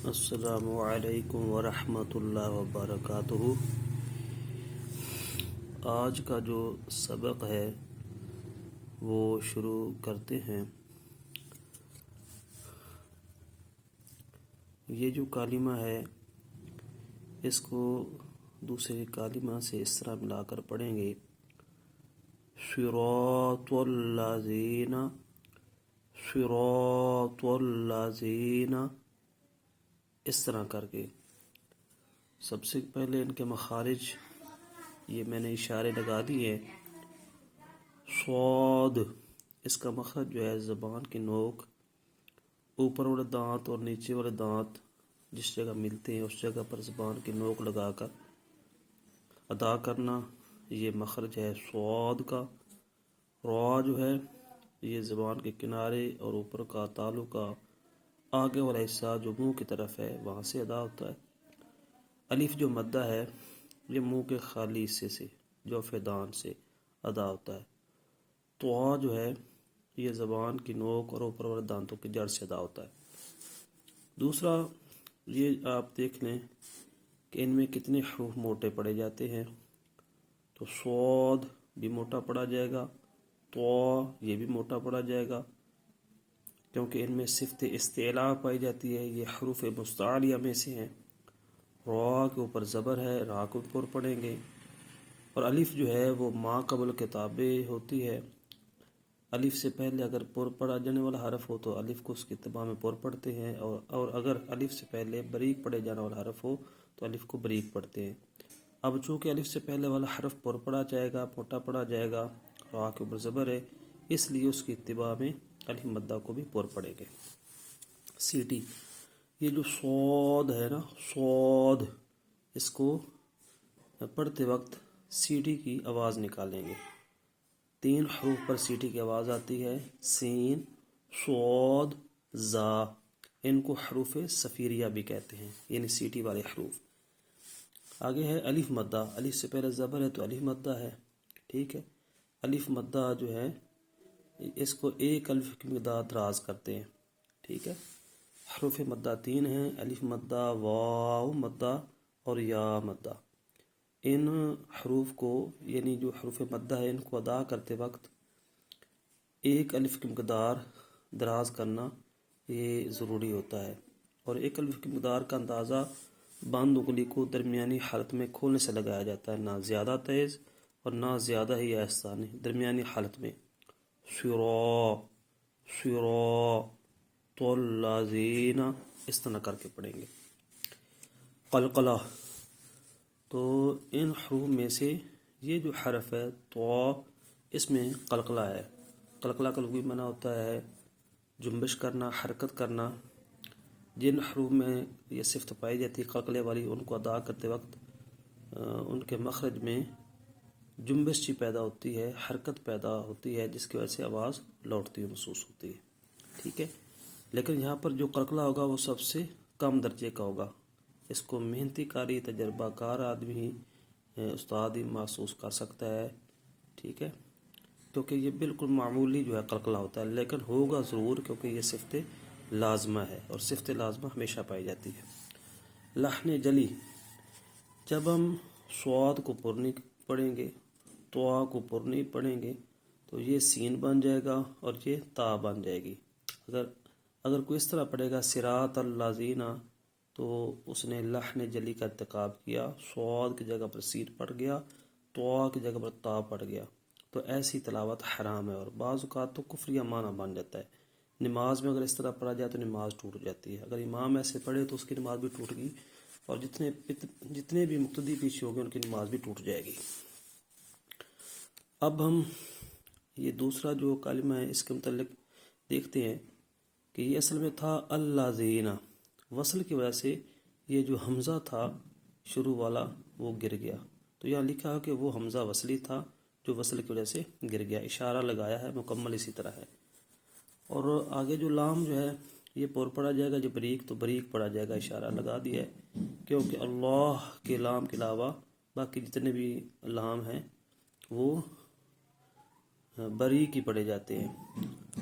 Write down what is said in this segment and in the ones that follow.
السلام علیکم ورحمۃ اللہ وبرکاتہ۔ آج کا جو سبق ہے وہ شروع کرتے ہیں۔ یہ جو کلمہ ہے اس کو دوسرے کلمہ سے اس طرح ملا کر پڑھیں گے، صراط الذین، صراط الذین، اس طرح کر کے۔ سب سے پہلے ان کے مخارج یہ میں نے اشارے لگا دیے۔ صاد، اس کا مخرج جو ہے زبان کی نوک، اوپر والے دانت اور نیچے والے دانت جس جگہ ملتے ہیں اس جگہ پر زبان کی نوک لگا کر ادا کرنا، یہ مخرج ہے صاد کا۔ را جو ہے یہ زبان کے کنارے اور اوپر کا تالو کا آگے والا حصہ جو منہ کی طرف ہے وہاں سے ادا ہوتا ہے۔ الف جو مدہ ہے یہ منہ کے خالی حصے سے جوف دان سے ادا ہوتا ہے۔ طا جو ہے یہ زبان کی نوک اور اوپر والے دانتوں کی جڑ سے ادا ہوتا ہے۔ دوسرا یہ آپ دیکھ لیں کہ ان میں کتنے حروف موٹے پڑے جاتے ہیں، تو صاد بھی موٹا پڑا جائے گا، طا یہ بھی موٹا پڑا جائے گا، کیونکہ ان میں صفت استعلاء پائی جاتی ہے، یہ حروف مستعلیہ میں سے ہیں۔ را کے اوپر زبر ہے، را کے اوپر پڑھیں گے، اور الف جو ہے وہ ما قبل کے تابع ہوتی ہے۔ الف سے پہلے اگر پر پڑھا جانے والا حرف ہو تو الف کو اس کی اتباع میں پر پڑھتے ہیں، اور اگر الف سے پہلے بریک پڑھے جانے والا حرف ہو تو الف کو بریک پڑھتے ہیں۔ اب چونکہ الف سے پہلے والا حرف پر پڑھا جائے گا، موٹا پڑھا جائے گا، را کے اوپر زبر ہے، اس لیے اس کی اتباع میں الف مدہ کو بھی پر پڑھیں گے۔ سیٹی، یہ جو صاد ہے نا، صاد، اس کو پڑھتے وقت سیٹی کی آواز نکالیں گے۔ 3 حروف پر سیٹی کی آواز آتی ہے، سین، صاد، زا، ان کو حروف صفیریہ بھی کہتے ہیں، یعنی سیٹی والے حروف۔ آگے ہے الف مدہ، الف سے پہلے زبر ہے تو الف مدہ ہے، ٹھیک ہے۔ الف مدہ جو ہے اس کو ایک الف کی مقدار دراز کرتے ہیں، ٹھیک ہے۔ حروف مدہ 3 ہیں، الف مدہ، واو مدہ اور یا مدہ۔ ان حروف کو یعنی جو حروف مدہ ہے ان کو ادا کرتے وقت ایک الف کی مقدار دراز کرنا یہ ضروری ہوتا ہے، اور ایک الف کی مقدار کا اندازہ بند انگلی کو درمیانی حالت میں کھولنے سے لگایا جاتا ہے، نہ زیادہ تیز اور نہ زیادہ ہی آہستہ، درمیانی حالت میں۔ صراط، صراط الذین، اس طرح کر کے پڑھیں گے۔ قلقلہ، تو ان حروف میں سے یہ جو حرف ہے طا، اس میں قلقلہ ہے۔ قلقلہ کا لغوی معنی ہوتا ہے جنبش کرنا، حرکت کرنا۔ جن حروف میں یہ صفت پائی جاتی ہے قلقلے والی، ان کو ادا کرتے وقت ان کے مخرج میں جنبش سی پیدا ہوتی ہے، حرکت پیدا ہوتی ہے، جس کی وجہ سے آواز لوٹتی ہوئی محسوس ہوتی ہے، ٹھیک ہے۔ لیکن یہاں پر جو قلقلہ ہوگا وہ سب سے کم درجے کا ہوگا، اس کو محنتی کاری تجربہ کار آدمی استاد ہی محسوس کر سکتا ہے، ٹھیک ہے، کیونکہ یہ بالکل معمولی جو ہے قلقلہ ہوتا ہے، لیکن ہوگا ضرور کیونکہ یہ صفت لازمہ ہے، اور صفت لازمہ ہمیشہ پائی جاتی ہے۔ لحن جلی، جب ہم صاد کو پرنی پڑھیں گے، طا کو پرنی پڑھیں گے تو یہ سین بن جائے گا اور یہ تا بن جائے گی۔ اگر کوئی اس طرح پڑھے گا صراط الذین، تو اس نے لحن جلی کا ارتکاب کیا، صاد کی جگہ پر سین پڑ گیا، طا کی جگہ پر تا پڑ گیا، تو ایسی تلاوت حرام ہے، اور بعض اوقات تو کفریہ معنی بن جاتا ہے۔ نماز میں اگر اس طرح پڑھا جائے تو نماز ٹوٹ جاتی ہے، اگر امام ایسے پڑھے تو اس کی نماز بھی ٹوٹ گئی، اور جتنے بھی مقتدی پیچھے ہو گئے ان کی نماز بھی ٹوٹ جائے گی۔ اب ہم یہ دوسرا جو کلمہ ہے اس کے متعلق دیکھتے ہیں کہ یہ اصل میں تھا الذین، وصل کی وجہ سے یہ جو حمزہ تھا شروع والا وہ گر گیا، تو یہاں لکھا ہے کہ وہ حمزہ وصلی تھا جو وصل کی وجہ سے گر گیا، اشارہ لگایا ہے، مکمل اسی طرح ہے۔ اور آگے جو لام جو ہے یہ پر پڑھا جائے گا، جو بریک تو بریک پڑھا جائے گا، اشارہ لگا دیا ہے، کیونکہ اللہ کے لام کے علاوہ باقی جتنے بھی لام ہیں وہ بریک ہی پڑھے جاتے ہیں۔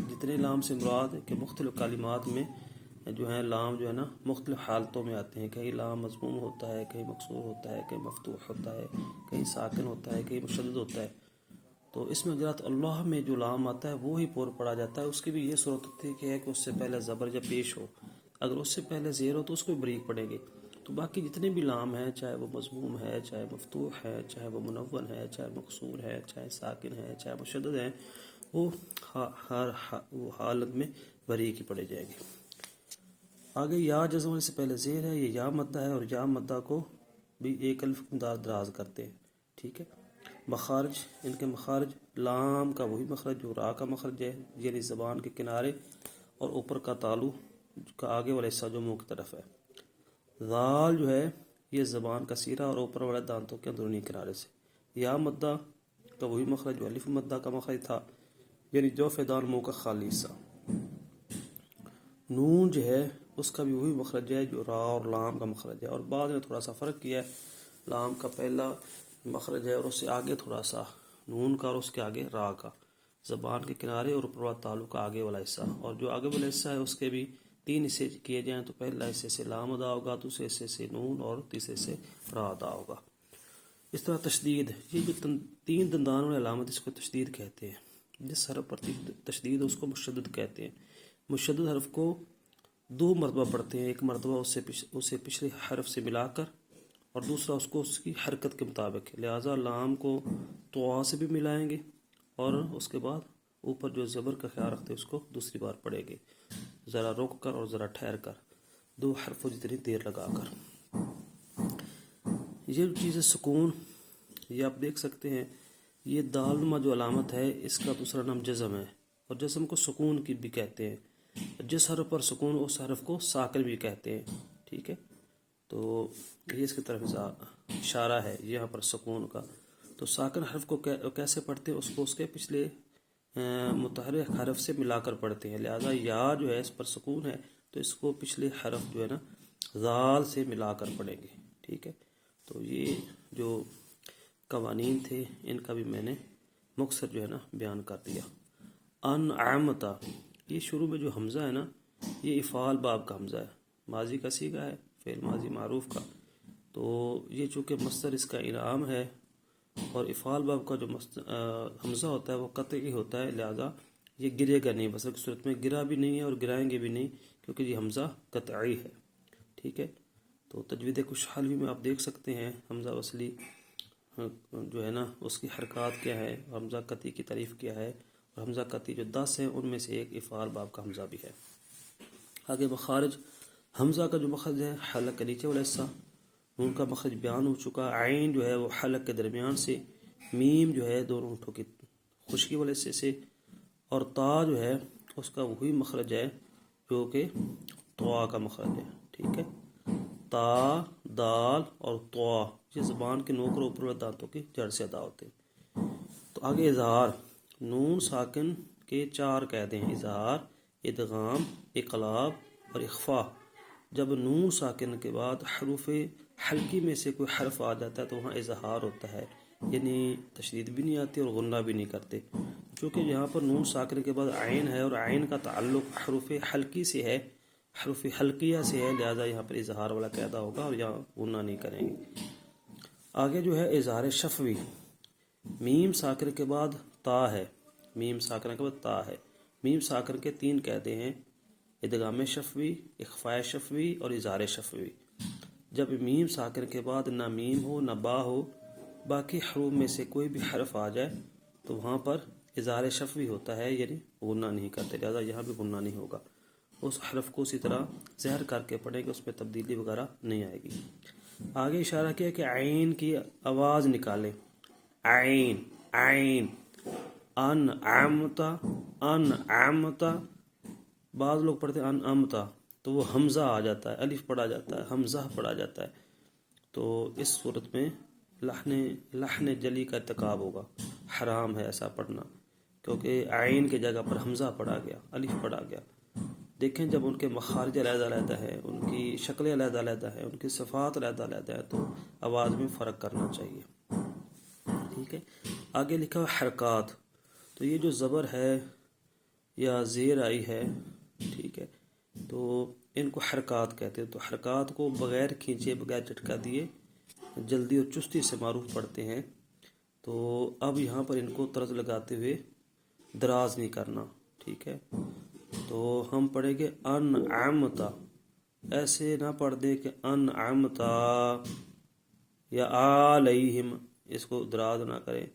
جتنے لام سے مراد ہے کہ مختلف کلمات میں جو ہیں لام جو ہے نا مختلف حالتوں میں آتے ہیں، کہیں لام مضموم ہوتا ہے، کہیں مکسور ہوتا ہے، کہیں مفتوح ہوتا ہے، کہیں ساکن ہوتا ہے، کہیں مشدد ہوتا ہے۔ تو اس میں حضرات اللہ میں جو لام آتا ہے وہی پور پڑا جاتا ہے۔ اس کی بھی یہ صورت ہوتی ہے کہ اس سے پہلے زبر جب پیش ہو، اگر اس سے پہلے زیر ہو تو اس کو بریک پڑے گی۔ تو باقی جتنے بھی لام ہیں، چاہے وہ مضموم ہے، چاہے مفتوح ہے، چاہے وہ منون ہے، چاہے مکسور ہے، چاہے ساکن ہے، چاہے مشدد ہے، وہ ہر وہ حالت میں بریک ہی پڑے جائیں گے۔ آگے یا جزم ہونے سے پہلے زیر ہے، یہ یا مدہ ہے، اور یا مدہ کو بھی ایک الف مقدار دراز کرتے ہیں، ٹھیک ہے۔ مخارج، ان کے مخارج، لام کا وہی مخرج جو را کا مخرج ہے، یعنی زبان کے کنارے اور اوپر کا تالو کا آگے والا حصہ جو منہ کی طرف ہے۔ ذال جو ہے یہ زبان کا سیرا اور اوپر والے دانتوں کے اندرونی کنارے سے۔ یا مدہ کا وہی مخرج جو الف مدہ کا مخرج تھا، یعنی جوف دان منہ کا خالی حصہ۔ نون جو ہے اس کا بھی وہی مخرج ہے جو را اور لام کا مخرج ہے، اور بعد میں تھوڑا سا فرق کیا ہے، لام کا پہلا مخرج ہے اور اس سے آگے تھوڑا سا نون کا اور اس کے آگے را کا، زبان کے کنارے اور اوپر والا تالو کا آگے والا حصہ۔ اور جو آگے والا حصہ ہے اس کے بھی 3 حصے کیے جائیں تو پہلا حصے سے لام ادا ہوگا، دوسرے حصے سے نون، اور تیسرے سے را ادا ہوگا۔ اس طرح تشدید، یہ جو 3 دندان والی علامت اس کو تشدید کہتے ہیں۔ جس حرف پر تشدید اس کو مشدد کہتے ہیں۔ مشدد حرف کو 2 مرتبہ پڑھتے ہیں، ایک مرتبہ اسے پچھلے حرف سے ملا کر، اور دوسرا اس کو اس کی حرکت کے مطابق، لہٰذا لام کو طوا سے بھی ملائیں گے، اور اس کے بعد اوپر جو زبر کا خیال رکھتے ہیں اس کو دوسری بار پڑھیں گے، ذرا رک کر اور ذرا ٹھہر کر، 2 حرفوں جتنی دیر لگا کر۔ یہ چیز سکون، یہ آپ دیکھ سکتے ہیں، یہ دال نما جو علامت ہے اس کا دوسرا نام جزم ہے، اور جزم کو سکون کی بھی کہتے ہیں۔ جس حرف پر سکون اس حرف کو ساکن بھی کہتے ہیں، ٹھیک ہے۔ تو یہ اس کی طرف اشارہ ہے یہاں پر سکون کا۔ تو ساکن حرف کو کیسے پڑھتے ہیں؟ اس کو اس کے پچھلے متحرک حرف سے ملا کر پڑھتے ہیں، لہٰذا یا جو ہے اس پر سکون ہے تو اس کو پچھلے حرف جو ہے نا ذال سے ملا کر پڑھیں گے، ٹھیک ہے۔ تو یہ جو قوانین تھے ان کا بھی میں نے مختصر جو ہے نا بیان کر دیا۔ انعمتا، یہ شروع میں جو حمزہ ہے نا یہ افعال باب کا حمزہ ہے، ماضی کا صیغہ ہے، فعل ماضی معروف کا۔ تو یہ چونکہ مصدر اس کا انعام ہے، اور افعال باب کا جو حمزہ ہوتا ہے وہ قطعی ہوتا ہے، لہذا یہ گرے گا نہیں، بصرف صورت میں گرا بھی نہیں ہے اور گرائیں گے بھی نہیں، کیونکہ یہ حمزہ قطعی ہے، ٹھیک ہے۔ تو تجوید کچھ حلوی میں آپ دیکھ سکتے ہیں حمزہ وصلی جو ہے نا اس کی حرکات کیا ہے، حمزہ قطعی کی تعریف کیا ہے، اور حمزہ قطعی جو 10 ہیں ان میں سے ایک افعال باب کا حمزہ بھی ہے۔ آگے مخارج، حمزہ کا جو مخرج ہے حلق کے نیچے والا حصہ، نون کا مخرج بیان ہو چکا، عین جو ہے وہ حلق کے درمیان سے، میم جو ہے دونوں ہونٹوں کی خشکی والے حصے سے، اور تا جو ہے اس کا وہی مخرج ہے جو کہ طوا کا مخرج ہے، ٹھیک ہے۔ تا، دال اور طوا یہ زبان کے نوک اور اوپر والے دانتوں کی جڑ سے ادا ہوتے ہیں۔ تو آگے اظہار، نون ساکن کے 4 قاعدے ہیں، اظہار، ادغام، اقلاب اور اخفاء۔ جب نون ساکن کے بعد حروف حلقی میں سے کوئی حرف آ جاتا ہے تو وہاں اظہار ہوتا ہے، یعنی تشدید بھی نہیں آتی اور غنہ بھی نہیں کرتے، چونکہ یہاں پر نون ساکن کے بعد عین ہے اور عین کا تعلق حروف حلقی سے ہے، حروف حلقیہ سے ہے، لہذا یہاں پر اظہار والا قاعدہ ہوگا اور یہاں غنہ نہیں کریں گے۔ آگے جو ہے اظہار شفوی، میم ساکن کے بعد تا ہے، میم ساکن کے بعد تا ہے، میم ساکن کے 3 قاعدے ہیں، ادغام شفوی، اخفاء شفوی اور اظہار شفوی۔ جب میم ساکن کے بعد نہ میم ہو نہ با ہو، باقی حروف میں سے کوئی بھی حرف آ جائے تو وہاں پر اظہار شفوی ہوتا ہے، یعنی غنہ نہیں کرتے، لہذا یہاں بھی غنہ نہیں ہوگا۔ اس حرف کو اسی طرح زہر کر کے پڑھیں گے، اس میں تبدیلی وغیرہ نہیں آئے گی۔ آگے اشارہ کیا کہ عین کی آواز نکالیں، عین، عین، انعمتا، انعمتا، بعض لوگ پڑھتے ہیں انعمتا تو وہ حمزہ آ جاتا ہے، الف پڑھا جاتا ہے، حمزہ پڑھا جاتا ہے، تو اس صورت میں لحن جلی کا ارتکاب ہوگا، حرام ہے ایسا پڑھنا، کیونکہ عین کی جگہ پر حمزہ پڑھا گیا، الف پڑھا گیا۔ دیکھیں جب ان کے مخارج علیحدہ علیحدہ ہے، ان کی شکلیں علیحدہ علیحدہ ہیں، ان کی صفات علیحدہ علیحدہ ہے، تو آواز میں فرق کرنا چاہیے، ٹھیک ہے۔ آگے لکھا حرکات، تو یہ جو زبر ہے یا زیر آئی ہے، ٹھیک ہے، تو ان کو حرکات کہتے ہیں. تو حرکات کو بغیر کھینچے بغیر جھٹکا دیے جلدی اور چستی سے معروف پڑھتے ہیں. تو اب یہاں پر ان کو طرز لگاتے ہوئے دراز نہیں کرنا. ٹھیک ہے، تو ہم پڑھیں گے انعمتا. ایسے نہ پڑھ دیں کہ انعمتا یا علیہم، اس کو دراز نہ کریں،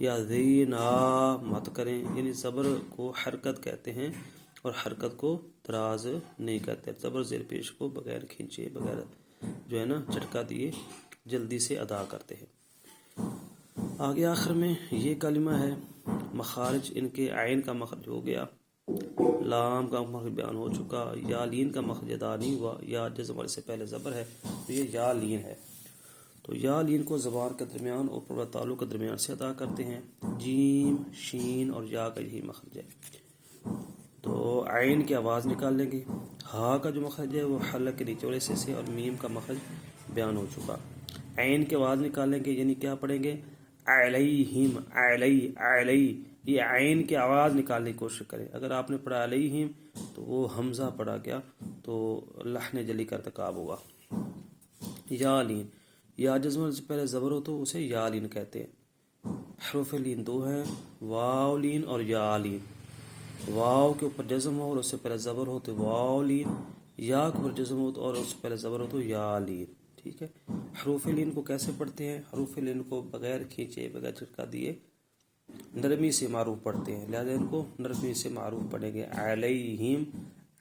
یا زینا مت کریں. یعنی زبر کو حرکت کہتے ہیں اور حرکت کو دراز نہیں کہتے. زبر زیر پیش کو بغیر کھینچے بغیر جو ہے نا جھٹکا دیے جلدی سے ادا کرتے ہیں. آگے آخر میں یہ کلمہ ہے. مخارج ان کے عین کا مخرج ہو گیا، لام کا مخرج بیان ہو چکا، یا لین کا مخرج ادا نہیں ہوا، یا جزم والے سے پہلے زبر ہے تو یہ یا لین ہے. تو یا لین کو زبان کے درمیان اور پر تعلق کے درمیان سے ادا کرتے ہیں. جیم شین اور یا کا یہی مخرج ہے. تو عین کی آواز نکال لیں گے. ہا کا جو مخرج ہے وہ حلق کے نیچے والے حصے سے، اور میم کا مخرج بیان ہو چکا. عین کی آواز نکال لیں گے، یعنی کیا پڑھیں گے؟ علیہم، علی. یہ عین کی آواز نکالنے کی کوشش کریں. اگر آپ نے پڑھا علیہم تو وہ حمزہ پڑھا گیا تو لحن جلی کا ارتکاب ہوگا. یا لین، یا جزم سے پہلے زبر ہو تو اسے یا لین کہتے ہیں. حروف لین دو ہیں، واو لین اور یا لین. واو کے اوپر جزم ہو اور اس سے پہلے زبر ہو تو واو لین، یا کے اوپر جزم ہو اور اس سے پہلے زبر ہو تو یا لین. ٹھیک ہے، حروف لین کو کیسے پڑھتے ہیں؟ حروف لین کو بغیر کھینچے بغیر جھٹکا دیے نرمی سے معروف پڑھتے ہیں، لہذا ان کو نرمی سے معروف پڑھیں گے. علیہم،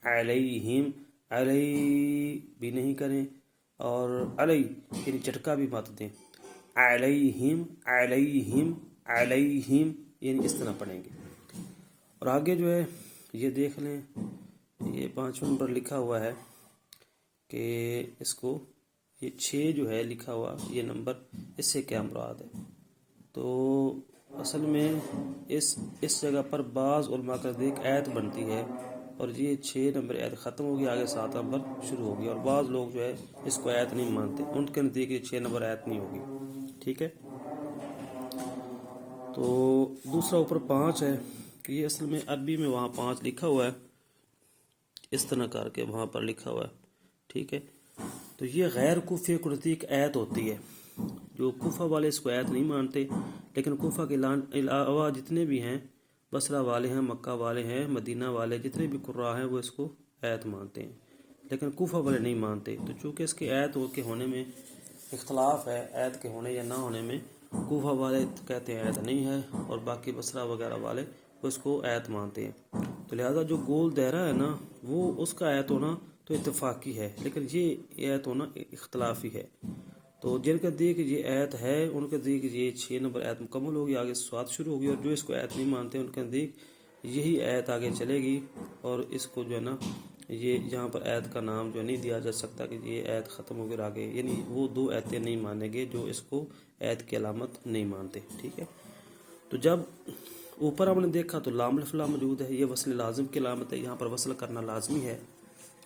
علیہم، علی بھی نہیں کریں اور علی یعنی جھٹکا بھی مت دیں. علیہم، علیہم، علیہم، یعنی اس طرح پڑھیں گے. اور آگے جو ہے یہ دیکھ لیں، یہ 5واں نمبر لکھا ہوا ہے کہ اس کو یہ 6 جو ہے لکھا ہوا یہ نمبر، اس سے کیا مراد ہے؟ تو اصل میں اس جگہ پر بعض علماء کا ایک آیت بنتی ہے اور یہ 6 نمبر آیت ختم ہوگی، آگے 7 نمبر شروع ہوگی. اور بعض لوگ جو ہے اس کو آیت نہیں مانتے، ان کے نزدیک یہ 6 نمبر آیت نہیں ہوگی. ٹھیک ہے، تو دوسرا اوپر 5 ہے کہ یہ اصل میں عربی میں وہاں 5 لکھا ہوا ہے، اس طرح کر کے وہاں پر لکھا ہوا ہے. ٹھیک ہے، تو یہ غیر کوفی کے نزدیک آیت ہوتی ہے. جو کوفہ والے اس کو آیت نہیں مانتے، لیکن کوفہ کے علاوہ جتنے بھی ہیں، بصرہ والے ہیں، مکہ والے ہیں، مدینہ والے، جتنے بھی قراء ہیں وہ اس کو آیت مانتے ہیں، لیکن کوفہ والے نہیں مانتے. تو چونکہ اس کے آیت کے ہونے میں اختلاف ہے، آیت کے ہونے یا نہ ہونے میں، کوفہ والے کہتے ہیں آیت نہیں ہے اور باقی بصرہ وغیرہ والے اس کو آیت مانتے ہیں. تو لہذا جو گول دائرہ ہے نا وہ اس کا آیت ہونا تو اتفاقی ہے، لیکن یہ آیت ہونا اختلافی ہے. تو جن کے دیکھ یہ آیت ہے ان کے دیکھ یہ 6 نمبر آیت مکمل ہوگی، آگے 7 شروع ہوگی. اور جو اس کو آیت نہیں مانتے ان کے دیکھ یہی آیت آگے چلے گی، اور اس کو جو ہے نا یہ یہاں پر آیت کا نام جو نہیں دیا جا سکتا کہ یہ آیت ختم ہو کر آگے، یعنی وہ 2 آیتیں نہیں مانیں گے جو اس کو آیت کی علامت نہیں مانتے. ٹھیک ہے، تو جب اوپر ہم نے دیکھا تو لام الف لام موجود ہے، یہ وصل لازم کی علامت ہے، یہاں پر وصل کرنا لازمی ہے.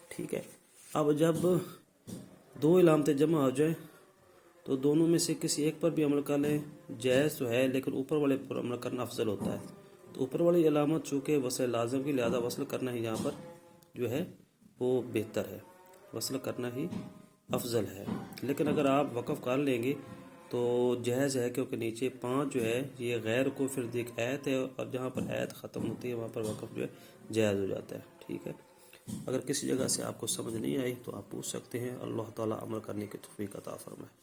ٹھیک ہے، اب جب 2 علامتیں جمع ہو جائیں تو دونوں میں سے کسی ایک پر بھی عمل کر لیں، جائز تو ہے لیکن اوپر والے پر عمل کرنا افضل ہوتا ہے. تو اوپر والی علامت چونکہ وصل لازم کی، لہذا وصل کرنا ہی یہاں پر جو ہے وہ بہتر ہے، وصل کرنا ہی افضل ہے. لیکن اگر آپ وقف کر لیں گے تو جائز ہے، کیونکہ نیچے 5 جو ہے یہ غیر کو پھر دیکھ آیت ہے، اور جہاں پر آیت ختم ہوتی ہے وہاں پر وقف جو ہے جائز ہو جاتا ہے. ٹھیک ہے، اگر کسی جگہ سے آپ کو سمجھ نہیں آئی تو آپ پوچھ سکتے ہیں. اللہ تعالیٰ عمل کرنے کی توفیق عطا فرمائے.